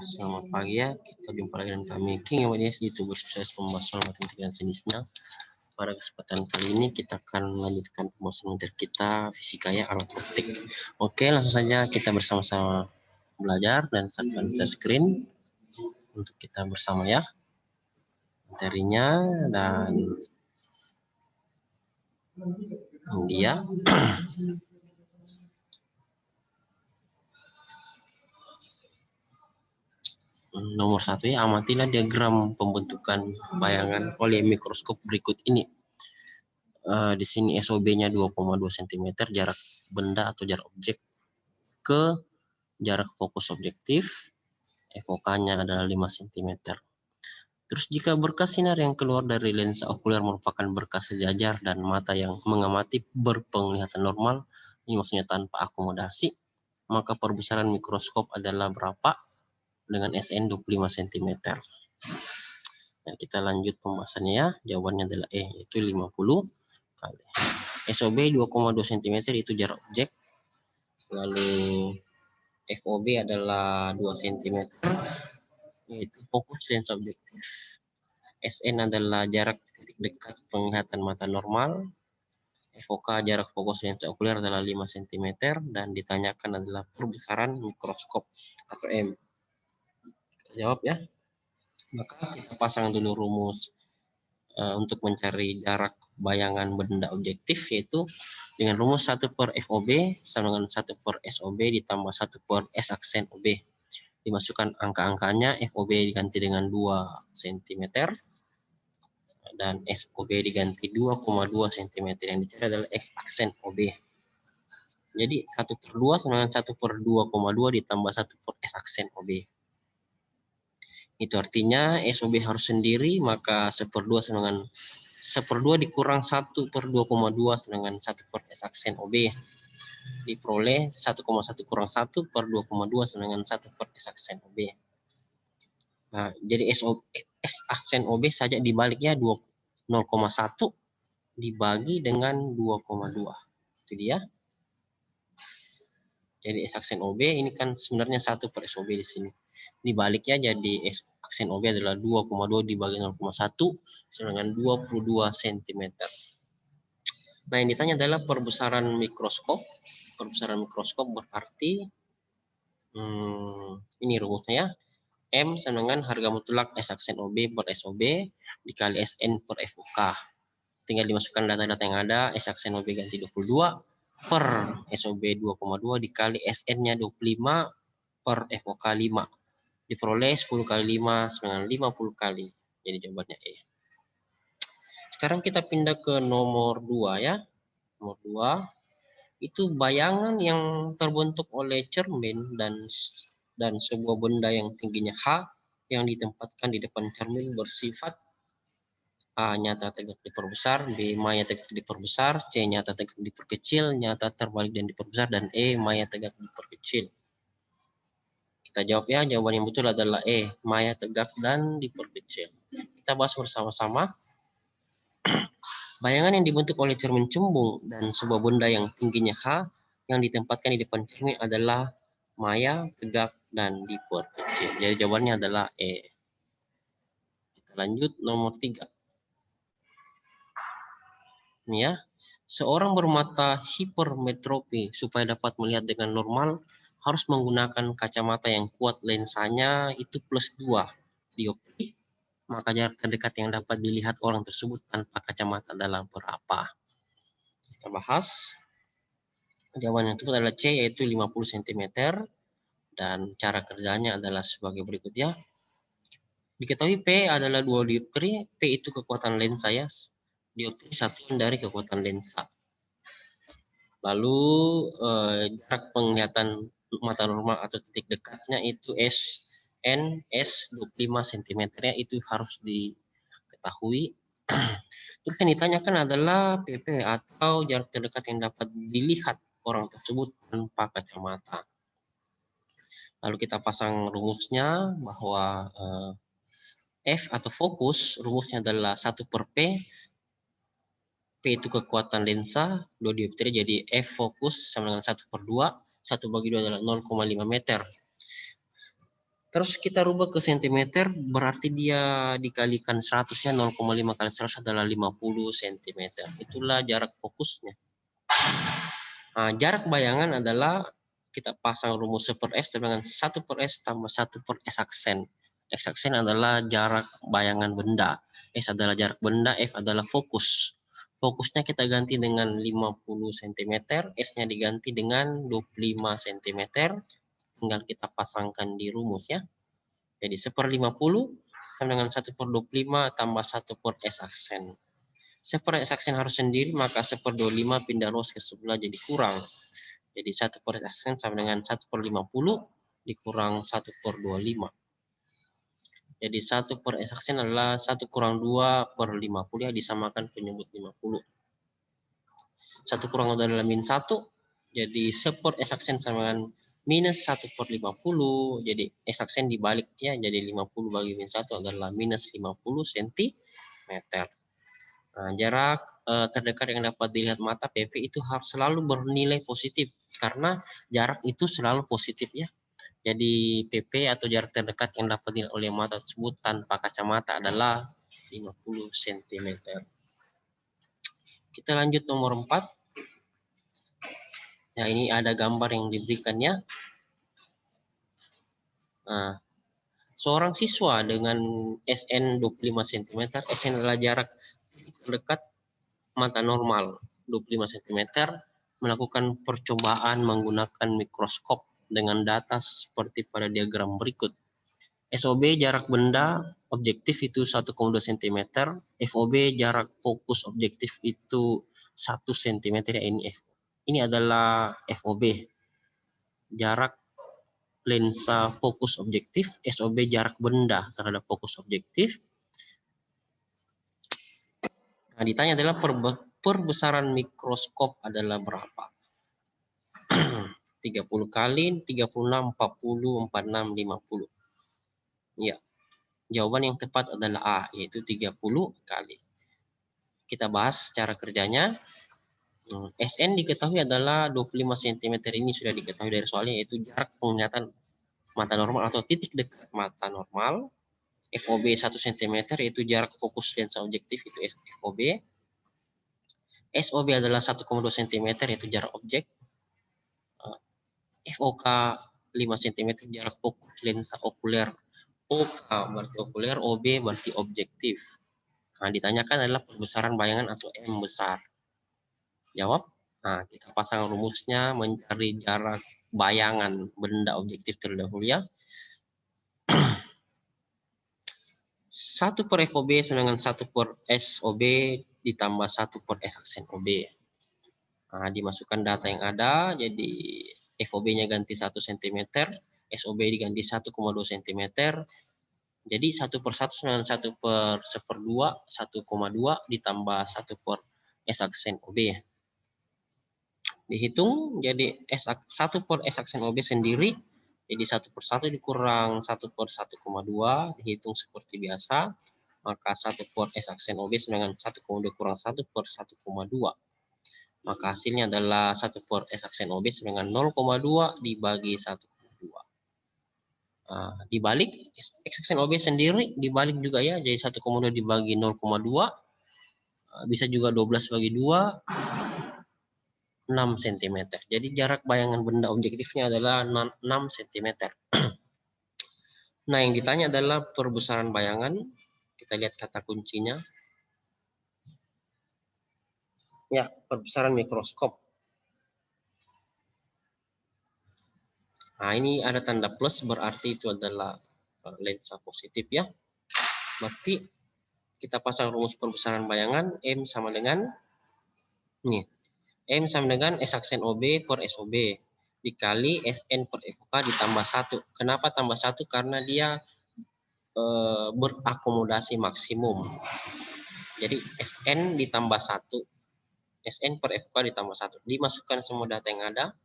Selamat pagi ya, kita jumpa lagi dengan kami King Awareness YouTuber sukses pembahasan matematika dan jenisnya. Pada kesempatan kali ini kita akan melanjutkan pembahasan materi kita fisika ya, alat optik. Oke, langsung saja kita bersama-sama belajar dan saya akan share screen untuk kita bersama ya materinya, dan ini dia. Nomor 1 ya, amatilah diagram pembentukan bayangan oleh mikroskop berikut ini. Di sini SOB-nya 2,2 cm, jarak benda atau jarak objek ke jarak fokus objektif, FOK-nya adalah 5 cm. Terus jika berkas sinar yang keluar dari lensa okuler merupakan berkas sejajar dan mata yang mengamati berpenglihatan normal, ini maksudnya tanpa akomodasi, maka perbesaran mikroskop adalah berapa? Dengan SN 25 cm. Nah, kita lanjut pembahasannya ya. Jawabannya adalah yaitu 50 kali. SOB 2,2 cm itu jarak objek. Lalu FOB adalah 2 cm, yaitu fokus lensa objektif. SN adalah jarak titik dekat penglihatan mata normal. FOK jarak fokus lensa okuler adalah 5 cm dan ditanyakan adalah perbesaran mikroskop atau M. Kita jawab ya. Maka kita pasang dulu rumus untuk mencari jarak bayangan benda objektif, yaitu dengan rumus 1 per FOB sama dengan 1 per SOB ditambah 1 per S aksen OB. Dimasukkan angka-angkanya, FOB diganti dengan 2 cm dan SOB diganti 2,2 cm. Yang dicari adalah X aksen OB. Jadi 1 per 2 sama dengan 1 per 2,2 ditambah 1 per S aksen OB. Itu artinya SOB harus sendiri, maka 1/2 sama dengan 1/2 dikurang 1 per 2,2 sama dengan 1 per S aksen OB. Diperoleh 1,1 kurang 1 per 2,2 sama dengan 1 per S aksen OB. Nah, jadi S aksen OB saja dibaliknya 0,1 dibagi dengan 2,2. Itu dia. Jadi S aksen OB ini kan sebenarnya 1 per SOB di sini. Dibaliknya jadi S aksen OB adalah 2,2 dibagi 0,1 sama dengan 22 cm. Nah, yang ditanya adalah perbesaran mikroskop. Perbesaran mikroskop berarti ini rumusnya ya. M sama dengan harga mutlak S aksen OB per SOB dikali SN per FOK. Tinggal dimasukkan data-data yang ada. S aksen OB ganti 22 per SOB 2,2 dikali SN-nya 25 per FOK 5. Diperoleh 10 kali 5 sama dengan 50 kali. Jadi jawabannya E. Sekarang kita pindah ke nomor 2 ya. Nomor 2 itu bayangan yang terbentuk oleh cermin dan sebuah benda yang tingginya H yang ditempatkan di depan cermin bersifat A nyata tegak diperbesar, B maya tegak diperbesar, C nyata tegak diperkecil, nyata terbalik dan diperbesar, dan E maya tegak diperkecil. Kita jawab ya, jawaban yang betul adalah E, maya tegak dan diperkecil. Kita bahas bersama-sama. Bayangan yang dibentuk oleh cermin cembung dan sebuah benda yang tingginya H yang ditempatkan di depan cermin adalah maya, tegak, dan diperkecil. Jadi jawabannya adalah E. Kita lanjut nomor 3. Ini ya, seorang bermata hipermetropi supaya dapat melihat dengan normal harus menggunakan kacamata yang kuat lensanya itu +2 dioptri. Maka jarak terdekat yang dapat dilihat orang tersebut tanpa kacamata adalah berapa? Kita bahas. Jawaban yang tepat adalah C, yaitu 50 cm. Dan cara kerjanya adalah sebagai berikut ya. Diketahui P adalah 2 dioptri. P itu kekuatan lensa ya. Dioptri satuan dari kekuatan lensa. Lalu jarak penglihatan mata normal atau titik dekatnya itu SN 25 cm ya, itu harus diketahui. Terus yang ditanyakan adalah PP atau jarak terdekat yang dapat dilihat orang tersebut tanpa kacamata. Lalu kita pasang rumusnya bahwa F atau fokus rumusnya adalah 1 per P. P itu kekuatan lensa, 2 dioptri, jadi F fokus sama dengan 1/2. 1/2 adalah 0,5 meter. Terus kita rubah ke sentimeter, berarti dia dikalikan 100-nya 0,5 kali 100 adalah 50 cm. Itulah jarak fokusnya. Nah, jarak bayangan adalah kita pasang rumus 1/f dengan 1/s tambah 1/s aksen. X aksen adalah jarak bayangan benda. S adalah jarak benda, F adalah fokus. Fokusnya kita ganti dengan 50 cm, S-nya diganti dengan 25 cm. Tinggal kita pasangkan di rumus ya. Jadi 1/50 sama dengan 1/25 tambah 1/s aksen. 1/s aksen harus sendiri, maka 1/25 pindah ruas ke sebelah jadi kurang. Jadi 1/s aksen sama dengan 1/50 dikurang 1/25. Jadi 1/s aksen adalah 1 kurang 2/50 ya, disamakan penyebut 50. 1 kurang 2 adalah min 1. Jadi 1/s aksen sama dengan minus 1/50. Jadi S aksen dibalik ya, jadi 50 bagi min 1 adalah minus 50 cm. Nah, jarak terdekat yang dapat dilihat mata PP itu harus selalu bernilai positif, karena jarak itu selalu positif ya. Jadi PP atau jarak terdekat yang dapat dilihat oleh mata tersebut tanpa kacamata adalah 50 cm. Kita lanjut nomor 4. Nah, ini ada gambar yang diberikannya. Nah, seorang siswa dengan SN 25 cm, SN adalah jarak terdekat mata normal 25 cm, melakukan percobaan menggunakan mikroskop dengan data seperti pada diagram berikut. SOB jarak benda objektif itu 1,2 cm, FOB jarak fokus objektif itu 1 cm ya, ini adalah FOB. Jarak lensa fokus objektif, SOB jarak benda terhadap fokus objektif. Nah, ditanya adalah perbesaran mikroskop adalah berapa? 30 kali, 36, 40, 46, 50. Ya, jawaban yang tepat adalah A, yaitu 30 kali. Kita bahas cara kerjanya. SN diketahui adalah 25 cm, ini sudah diketahui dari soalnya, yaitu jarak penglihatan mata normal atau titik dekat mata normal. FOB 1 cm, yaitu jarak fokus lensa objektif, itu FOB. SOB adalah 1,2 cm, yaitu jarak objek. FOK 5 cm, jarak fokus lensa okuler. OK berarti okuler, OB berarti objektif. Nah, ditanyakan adalah perbesaran bayangan atau M besar. Jawab. Nah, kita pasang rumusnya mencari jarak bayangan benda objektif terdahulu ya. 1/FOB sama dengan 1/SOB ditambah 1/S aksen OB. Nah, dimasukkan data yang ada, jadi FOB-nya ganti 1 cm, SOB diganti 1,2 cm. Jadi 1/1 dengan 1/1/2, 1,2 ditambah 1/S aksen OB. Dihitung, jadi 1/S aksen OB sendiri, jadi 1/1 dikurang 1/1,2, dihitung seperti biasa, maka 1/S aksen OB sama dengan 1,2 kurang 1/1,2. Maka hasilnya adalah 1/S aksen OB sama dengan 0,2 dibagi 1,2. Nah, dibalik, X aksen OB sendiri dibalik juga ya, jadi 1,2 dibagi 0,2, bisa juga 12 bagi 2, 6 cm. Jadi jarak bayangan benda objektifnya adalah 6 cm. Nah, yang ditanya adalah perbesaran bayangan. Kita lihat kata kuncinya. Ya, perbesaran mikroskop. Nah, ini ada tanda plus, berarti itu adalah lensa positif ya. Berarti kita pasang rumus perbesaran bayangan, M sama dengan nih. M sama dengan S aksen OB per SOB dikali SN per FOK ditambah 1. Kenapa tambah 1? Karena dia berakomodasi maksimum. Jadi SN ditambah 1. SN per FOK ditambah 1. Dimasukkan semua data yang ada.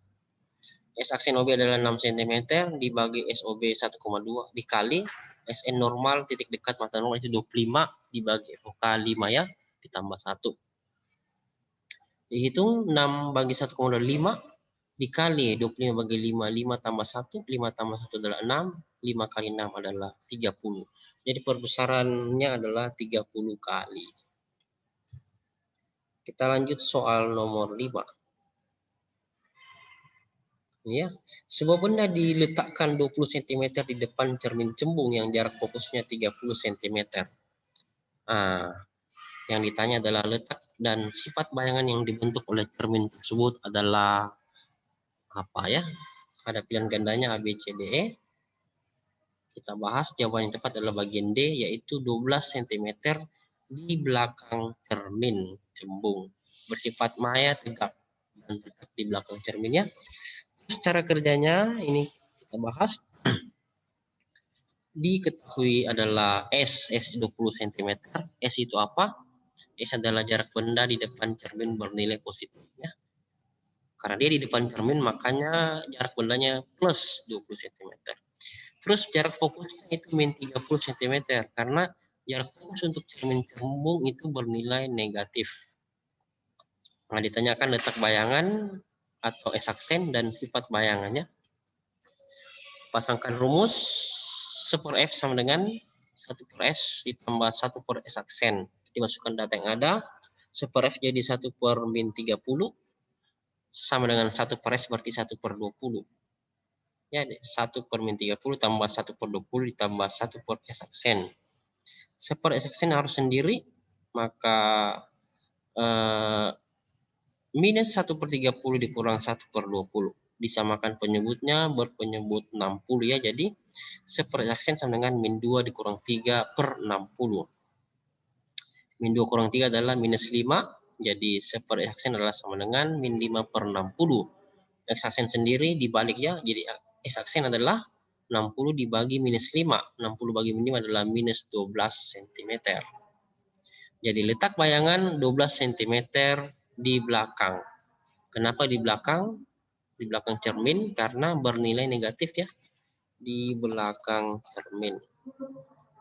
S aksen OB adalah 6 cm dibagi SOB 1,2 dikali SN normal titik dekat mata normal itu 25 dibagi FOK 5 ya, ditambah 1. Dihitung 6 bagi 1,5, dikali 25 bagi 5, 5 tambah 1, 5 tambah 1 adalah 6, 5 kali 6 adalah 30. Jadi perbesarannya adalah 30 kali. Kita lanjut soal nomor 5. Ya, sebuah benda diletakkan 20 cm di depan cermin cembung yang jarak fokusnya 30 cm. Nah, yang ditanya adalah letak dan sifat bayangan yang dibentuk oleh cermin tersebut adalah apa ya? Ada pilihan gandanya A, B, C, D, E. Kita bahas, jawaban yang tepat adalah bagian D, yaitu 12 cm di belakang cermin cembung. Bersifat maya tegak dan tetap di belakang cerminnya. Terus cara kerjanya ini kita bahas. Diketahui adalah S 20 cm. S itu apa? S adalah jarak benda di depan cermin bernilai positifnya. Karena dia di depan cermin, makanya jarak bendanya plus 20 cm. Terus jarak fokusnya itu min 30 cm, karena jarak fokus untuk cermin cembung itu bernilai negatif. Nah, ditanyakan letak bayangan atau S aksen dan sifat bayangannya. Pasangkan rumus 1 per F sama dengan 1 per S ditambah 1 per S aksen. Dimasukkan data yang ada, 1 per F jadi 1 per min 30, sama dengan 1 per S berarti 1 per 20. Ya, 1 per min 30 tambah 1 per 20 ditambah 1 per S aksen. 1 per S aksen harus sendiri, maka minus 1 per 30 dikurang 1 per 20. Disamakan penyebutnya, berpenyebut 60 ya. Jadi 1 per aksen sama dengan min 2 dikurang 3 per 60. Min 2 kurang 3 adalah minus 5. Jadi 1 per aksen adalah sama dengan min 5 per 60. X aksen sendiri dibaliknya, jadi X aksen adalah 60 dibagi minus 5. 60 bagi min 5 adalah minus 12 cm. Jadi letak bayangan 12 cm di belakang. Kenapa di belakang? Di belakang cermin karena bernilai negatif ya, di belakang cermin,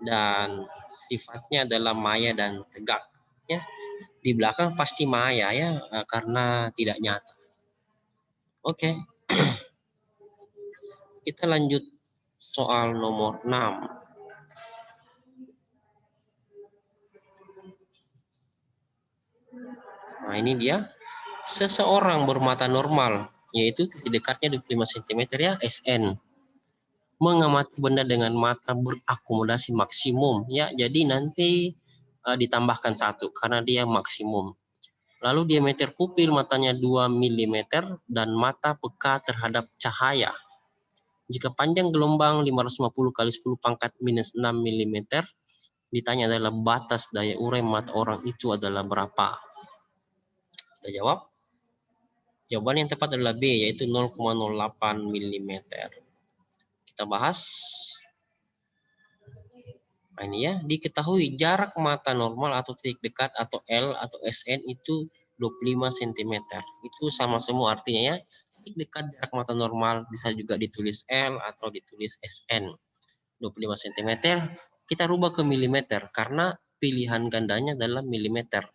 dan sifatnya adalah maya dan tegak ya. Di belakang pasti maya ya, karena tidak nyata. Oke. Kita lanjut soal nomor 6. Nah, ini dia. Seseorang bermata normal, yaitu titik dekatnya 25 cm ya, SN, mengamati benda dengan mata berakomodasi maksimum ya. Jadi nanti ditambahkan 1 karena dia maksimum. Lalu diameter pupil matanya 2 mm dan mata peka terhadap cahaya. Jika panjang gelombang 550 kali 10 pangkat minus 6 mm, ditanya adalah batas daya urai mata orang itu adalah berapa? Kita jawab. Jawaban yang tepat adalah B, yaitu 0,08 mm. Kita bahas. Nah, ini ya, diketahui jarak mata normal atau titik dekat atau L atau SN itu 25 cm. Itu sama semua artinya ya. Titik dekat jarak mata normal bisa juga ditulis L atau ditulis SN. 25 cm. Kita rubah ke milimeter karena pilihan gandanya adalah milimeter.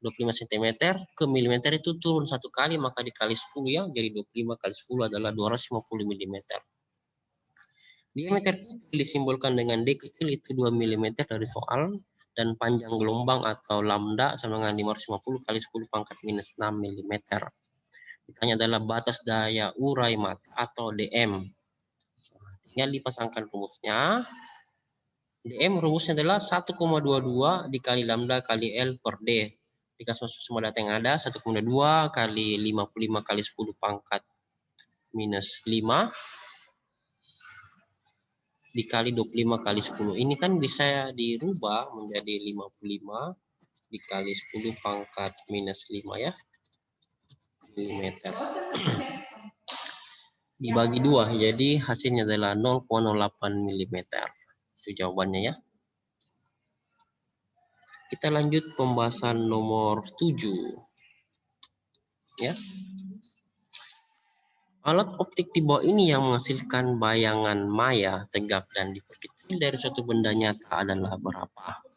25 cm ke milimeter itu turun 1 kali, maka dikali 10 ya, jadi 25 kali 10 adalah 250 mm. Diameter pupil disimbolkan dengan D kecil itu 2 mm dari soal, dan panjang gelombang atau lambda sama dengan 550 kali 10 pangkat minus 6 mm. Ditanya adalah batas daya urai mata atau DM. Tinggal dipasangkan rumusnya. DM rumusnya adalah 1,22 dikali lambda kali L per D. Dikasih semua data yang ada, 1,2 kali 55 kali 10 pangkat minus 5 dikali 25 kali 10. Ini kan bisa dirubah menjadi 55 dikali 10 pangkat minus 5 ya, milimeter. Dibagi 2, jadi hasilnya adalah 0,08 mm. Itu jawabannya ya. Kita lanjut pembahasan nomor 7. Ya. Alat optik di bawah ini yang menghasilkan bayangan maya, tegak, dan diperkecil dari suatu benda nyata adalah berapa?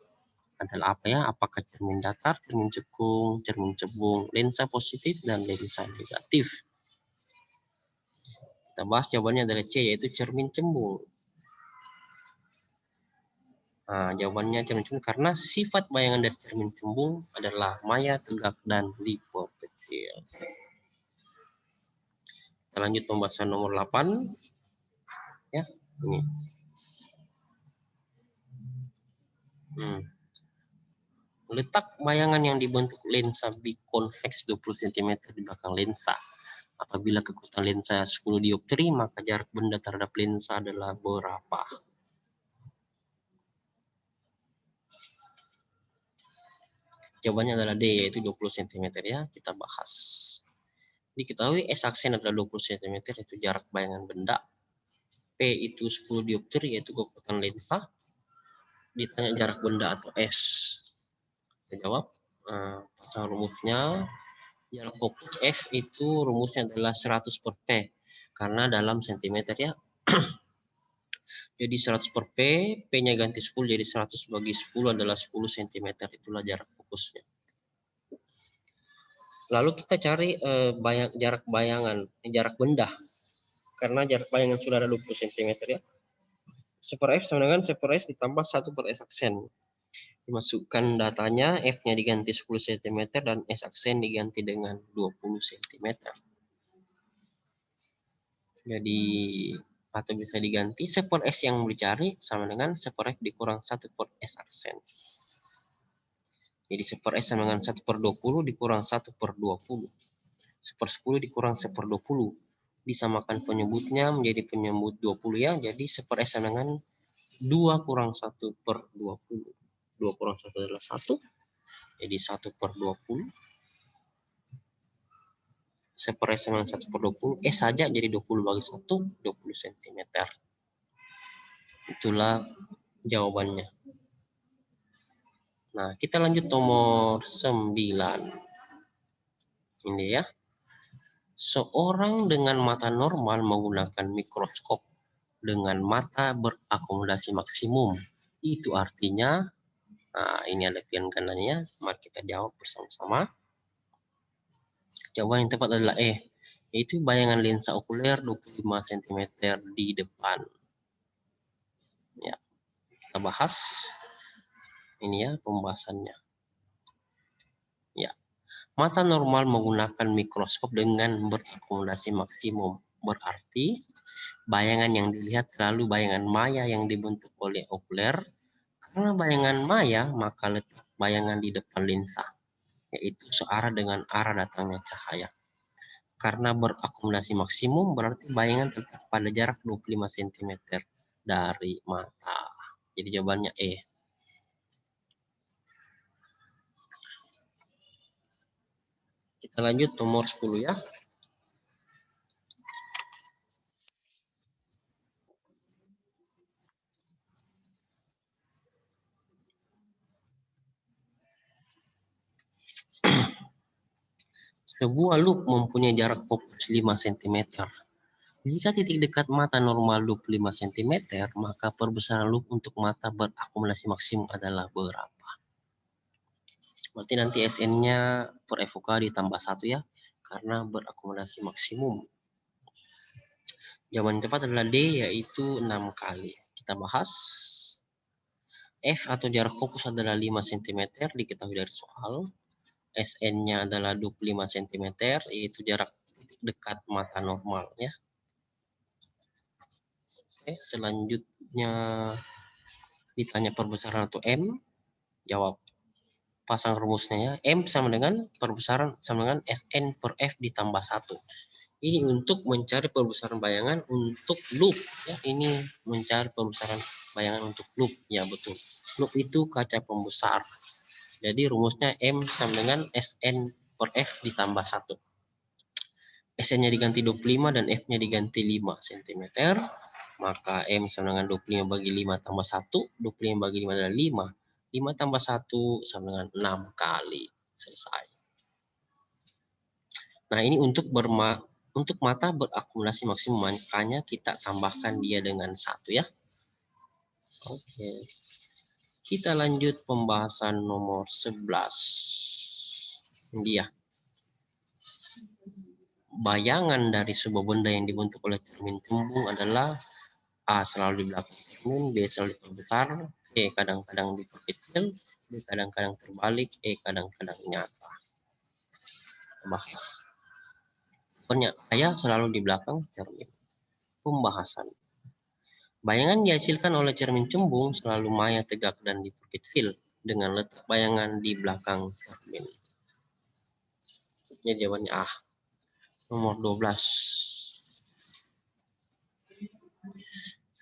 Adalah apa ya? Apakah cermin datar, cermin cekung, cermin cembung, lensa positif, dan lensa negatif? Kita bahas jawabannya adalah C, yaitu cermin cembung. Nah, jawabannya cermin cembung karena sifat bayangan dari cermin cembung adalah maya, tegak, dan diperkecil. Kita lanjut pembahasan nomor 8. Ya, ini. Letak bayangan yang dibentuk lensa bikonveks 20 cm di belakang lensa. Apabila kekuatan lensa 10 dioptri, maka jarak benda terhadap lensa adalah berapa? Jawabannya adalah D, yaitu 20 cm ya. Kita bahas. Diketahui S aksen adalah 20 cm, yaitu jarak bayangan benda. P itu 10 dioptri, yaitu kekuatan lensa. Ditanya jarak benda atau S. Kita jawab. Pasang rumusnya. Jarak fokus F itu rumusnya adalah 100 per P. Karena dalam sentimeter ya. Jadi 100 per P, P-nya ganti 10, jadi 100 bagi 10 adalah 10 cm. Itulah jarak fokusnya. Lalu kita cari jarak benda. Karena jarak bayangan sudah ada 20 cm ya. 1 per F sama dengan 1 per S ditambah 1 per S aksen. Dimasukkan datanya, F-nya diganti 10 cm dan S aksen diganti dengan 20 cm. Jadi atau bisa diganti 1 per S yang dicari sama dengan 1 per F dikurang 1 per S aksen. Jadi 1 per S sama dengan 1 per 20 dikurang 1 per 20. 1 per 10 dikurang 1 per 20. Disamakan penyebutnya menjadi penyebut 20 ya. Jadi 1 per S sama dengan 2 kurang 1 per 20. 2 kurang 1 adalah 1. Jadi 1 per 20. 1 per S sama dengan 1 per 20. S saja jadi 20 bagi 1, 20 cm. Itulah jawabannya. Nah, kita lanjut nomor 9. Ini ya. Seorang dengan mata normal menggunakan mikroskop dengan mata berakomodasi maksimum. Itu artinya, nah ini ada pilihan kanannya, mari kita jawab bersama-sama. Jawaban yang tepat adalah E, yaitu bayangan lensa okuler 25 cm di depan. Ya, kita bahas. Ini ya pembahasannya. Ya, mata normal menggunakan mikroskop dengan berakomodasi maksimum. Berarti bayangan yang dilihat selalu bayangan maya yang dibentuk oleh okuler. Karena bayangan maya, maka letak bayangan di depan lensa, yaitu searah dengan arah datangnya cahaya. Karena berakomodasi maksimum, berarti bayangan terletak pada jarak 25 cm dari mata. Jadi jawabannya E. Kita lanjut nomor 10 ya. Sebuah loop mempunyai jarak fokus 5 cm. Jika titik dekat mata normal loop 5 cm, maka perbesaran loop untuk mata berakumulasi maksimum adalah berapa? Berarti nanti SN-nya per FOK ditambah 1 ya, karena berakumulasi maksimum. Jawaban tepat adalah D, yaitu 6 kali. Kita bahas. F atau jarak fokus adalah 5 cm, diketahui dari soal. SN-nya adalah 25 cm, yaitu jarak dekat mata normal ya. Oke, selanjutnya ditanya perbesaran atau M, jawab. Pasang rumusnya ya. M sama dengan perbesaran sama dengan SN per F ditambah 1. Ini untuk mencari perbesaran bayangan untuk loop ya. Ini mencari perbesaran bayangan untuk loop. Ya betul. Loop itu kaca pembesar. Jadi rumusnya M sama dengan SN per F ditambah 1. SN-nya diganti 25 dan F-nya diganti 5 cm. Maka M sama dengan 25 bagi 5 tambah 1. 25 bagi 5 adalah 5. 5 tambah 1 sama dengan 6 kali. Selesai. Nah ini untuk mata berakumulasi maksimum. Makanya kita tambahkan dia dengan 1 ya. Oke. Kita lanjut pembahasan nomor 11. Dia. bayangan dari sebuah benda yang dibentuk oleh cermin cembung adalah A selalu di belakang cermin, B selalu diperbesar, C kadang-kadang diperkecil, D kadang-kadang terbalik, E kadang-kadang nyata. Kita bahas. Pernyataan selalu di belakang cermin. Pembahasan. Bayangan dihasilkan oleh cermin cembung selalu maya tegak dan diperkecil dengan letak bayangan di belakang cermin. Ini jawabannya A. Nomor 12.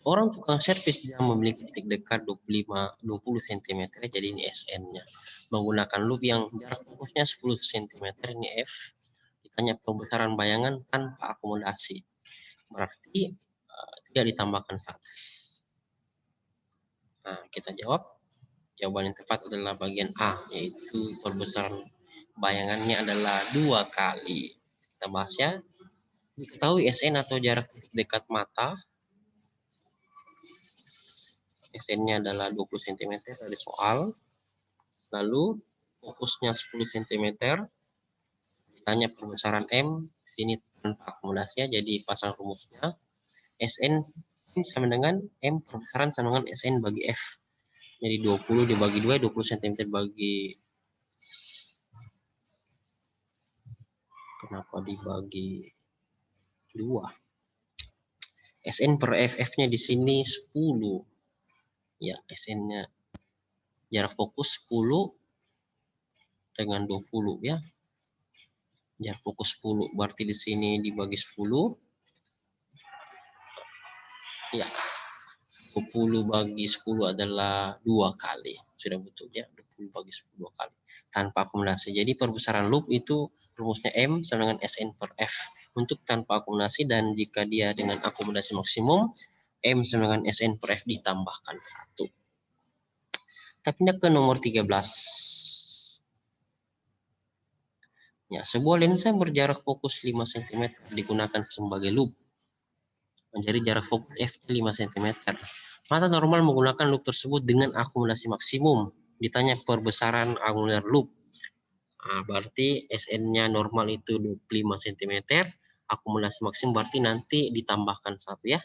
Orang tukang servis yang memiliki titik dekat 20 cm, jadi ini SN-nya. Menggunakan loop yang jarak fokusnya 10 cm, ini F. Ditanya pembesaran bayangan tanpa akomodasi. Berarti tidak ditambahkan 1. Nah, kita jawab. Jawaban yang tepat adalah bagian A, yaitu perbesaran bayangannya adalah 2 kali. Kita bahas ya. Diketahui SN atau jarak titik dekat mata. SN-nya adalah 20 cm dari soal. Lalu fokusnya 10 cm. Ditanya perbesaran M, ini tanpa akomodasi, jadi pasang rumusnya. SN sama dengan M perbesaran sama dengan SN bagi F. Jadi 20 dibagi 2, 20 cm bagi, kenapa dibagi 2? SN per FF-nya di sini 10. Ya, SN-nya jarak fokus 10 dengan 20 ya. Jarak fokus 10, berarti di sini dibagi 10. Ya. 20 bagi 10 adalah 2 kali. Sudah betul ya, 20 bagi 10 2 kali. Tanpa akumulasi. Jadi perbesaran loop itu rumusnya M sama dengan SN per F. Untuk tanpa akumulasi dan jika dia dengan akumulasi maksimum, M sama dengan SN per F ditambahkan 1. Kita pindah ke nomor 13. Ya, sebuah lensa berjarak fokus 5 cm digunakan sebagai loop. Menjadi jarak fokus F 5 cm. Mata normal menggunakan loop tersebut dengan akumulasi maksimum. Ditanya perbesaran angular loop. Nah, berarti SN-nya normal itu 25 cm. Akumulasi maksimum berarti nanti ditambahkan 1 ya.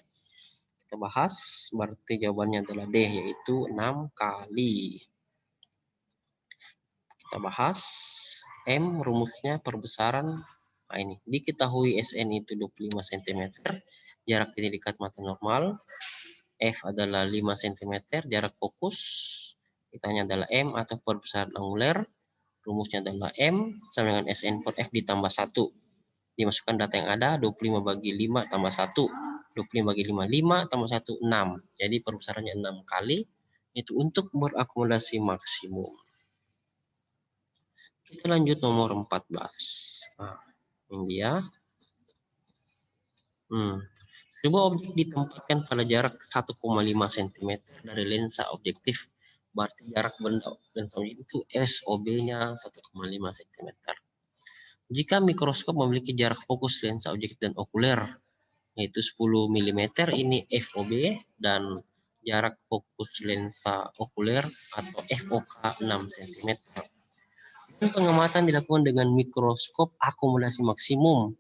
Kita bahas, berarti jawabannya adalah D, yaitu 6 kali. Kita bahas, M rumusnya perbesaran. Nah ini, diketahui SN itu 25 cm. Jarak titik dekat mata normal. F adalah 5 cm, jarak fokus. Ditanya adalah M atau perbesaran angular. Rumusnya adalah M sama dengan SN per F ditambah 1. Dimasukkan data yang ada, 25 bagi 5 tambah 1. 25 bagi 5, 5 tambah 1, 6. Jadi perbesarannya 6 kali. Itu untuk berakumulasi maksimum. Kita lanjut nomor 14. Nah, ini dia. Sebuah objek ditempatkan pada jarak 1,5 cm dari lensa objektif. Berarti jarak benda lensa itu SOB-nya 1,5 cm. Jika mikroskop memiliki jarak fokus lensa objektif dan okuler, yaitu 10 mm, ini FOB, dan jarak fokus lensa okuler atau FOK 6 cm. Pengamatan dilakukan dengan mikroskop akumulasi maksimum.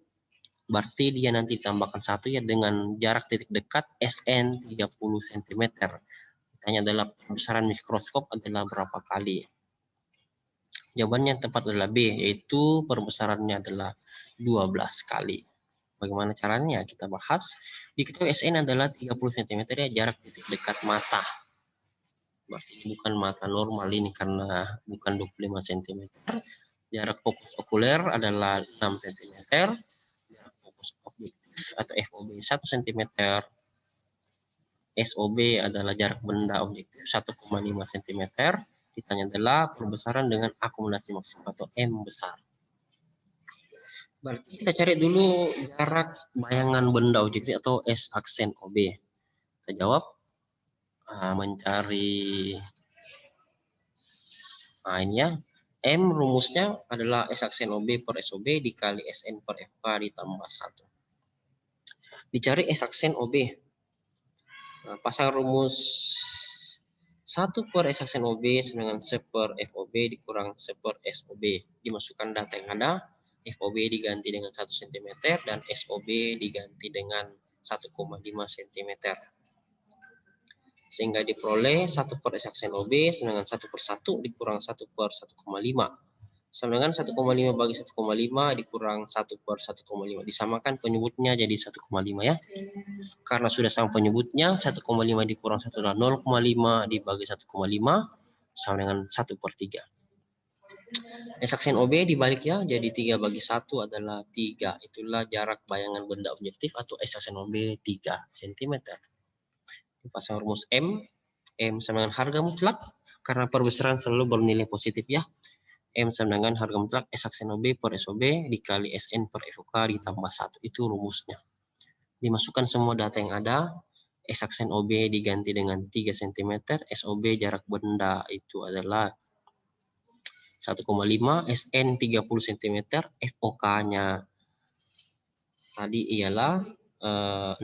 Berarti dia nanti tambahkan 1 ya dengan jarak titik dekat SN 30 cm. Tanya adalah perbesaran mikroskop adalah berapa kali? Jawabannya yang tepat adalah B, yaitu perbesarannya adalah 12 kali. Bagaimana caranya? Kita bahas. Diketahui SN adalah 30 cm ya, jarak titik dekat mata. Berarti bukan mata normal ini karena bukan 25 cm. Jarak fokus okuler adalah 6 cm. Jarak fokus objektif atau FOB 1 cm. SOB adalah jarak benda objektif 1,5 cm. Ditanya adalah perbesaran dengan akumulasi maksimum atau M besar. Berarti kita cari dulu jarak bayangan benda objektif atau S aksen OB. Kita jawab. Mencari. Nah ini ya. M rumusnya adalah S aksen OB per SOB dikali SN per FK ditambah 1. Dicari S aksen OB. Nah, pasang rumus 1 per S aksen OB sama dengan 1 per FOB dikurang 1 per SOB. Dimasukkan data yang ada. FOB diganti dengan 1 cm dan SOB diganti dengan 1,5 cm. Sehingga diperoleh 1 per S-aksen OB sama dengan 1 per 1 dikurang 1 per 1,5. Sama dengan 1,5 bagi 1,5 dikurang 1 per 1,5. Disamakan penyebutnya jadi 1,5 ya. Karena sudah sama penyebutnya, 1,5 dikurang 1 adalah 0,5 dibagi 1,5 sama dengan 1 per 3. S-aksen OB dibalik ya, jadi 3 bagi 1 adalah 3. Itulah jarak bayangan benda objektif atau S-aksen OB 3 cm. Dipasang rumus M sama dengan harga mutlak, karena perbesaran selalu bernilai positif ya. M sama dengan harga mutlak S-aksen OB per SOB dikali SN per FOK ditambah 1. Itu rumusnya. Dimasukkan semua data yang ada. S-aksen OB diganti dengan 3 cm, SOB jarak benda itu adalah 1,5, SN 30 cm, FOK-nya tadi ialah 6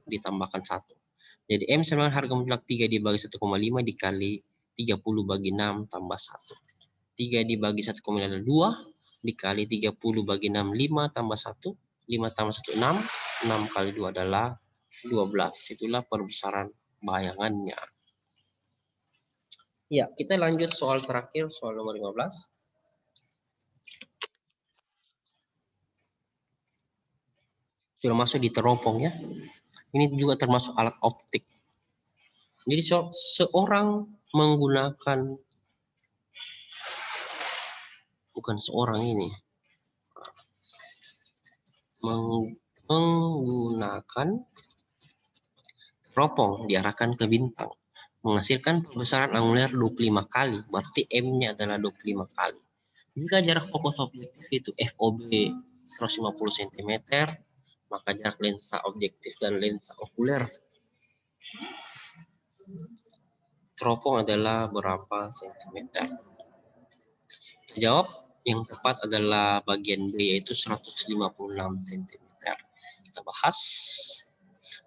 ditambahkan 1. Jadi M sama dengan harga mutlak 3 dibagi 1,5 dikali 30 bagi 6 tambah 1. 3 dibagi 1,5 adalah 2, dikali 30 bagi 6, 5 tambah 1, 5 tambah 1, 6, 6 kali 2 adalah 12. Itulah perbesaran bayangannya. Ya, kita lanjut soal terakhir, soal nomor 15. Sudah masuk di teropong ya. Ini juga termasuk alat optik. Jadi seorang menggunakan, bukan seorang ini, menggunakan teropong diarahkan ke bintang, menghasilkan perbesaran angular 25 kali, berarti M-nya adalah 25 kali. Jika jarak fokus objektif itu FOB 150 cm, maka jarak lensa objektif dan lensa okuler teropong adalah berapa sentimeter? Kita jawab, yang tepat adalah bagian B, yaitu 156 cm. Kita bahas.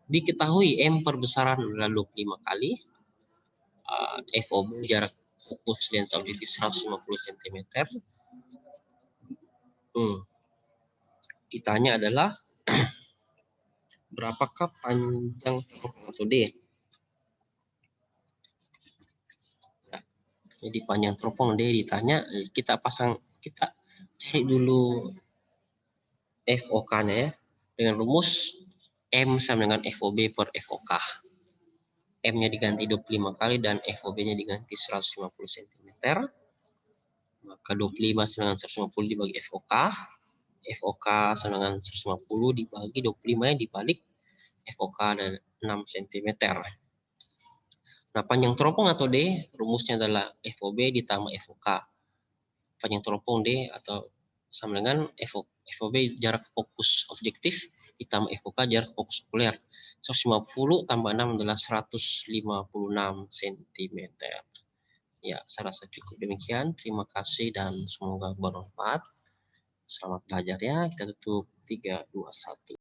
Diketahui M perbesaran adalah 25 kali. FOB jarak fokus lensa objektif 150 cm. Ditanya adalah berapakah panjang teropong atau D? Jadi panjang teropong D ditanya, kita cari dulu FOK-nya ya, dengan rumus M sama dengan FOB per FOK. M-nya diganti 25 kali dan FOB-nya diganti 150 cm. Maka 25 sama dengan 150 dibagi FOK. FOK sama dengan 150 dibagi 25-nya dibalik FOK dan 6 cm. Nah, panjang teropong atau D, rumusnya adalah FOB ditambah FOK. Panjang teropong D atau sama dengan FOB jarak fokus objektif ditambah FOK jarak fokus okuler. 150 tambah 6 adalah 156 cm. Ya, saya rasa cukup demikian. Terima kasih dan semoga bermanfaat. Selamat belajar ya. Kita tutup 3, 2, 1.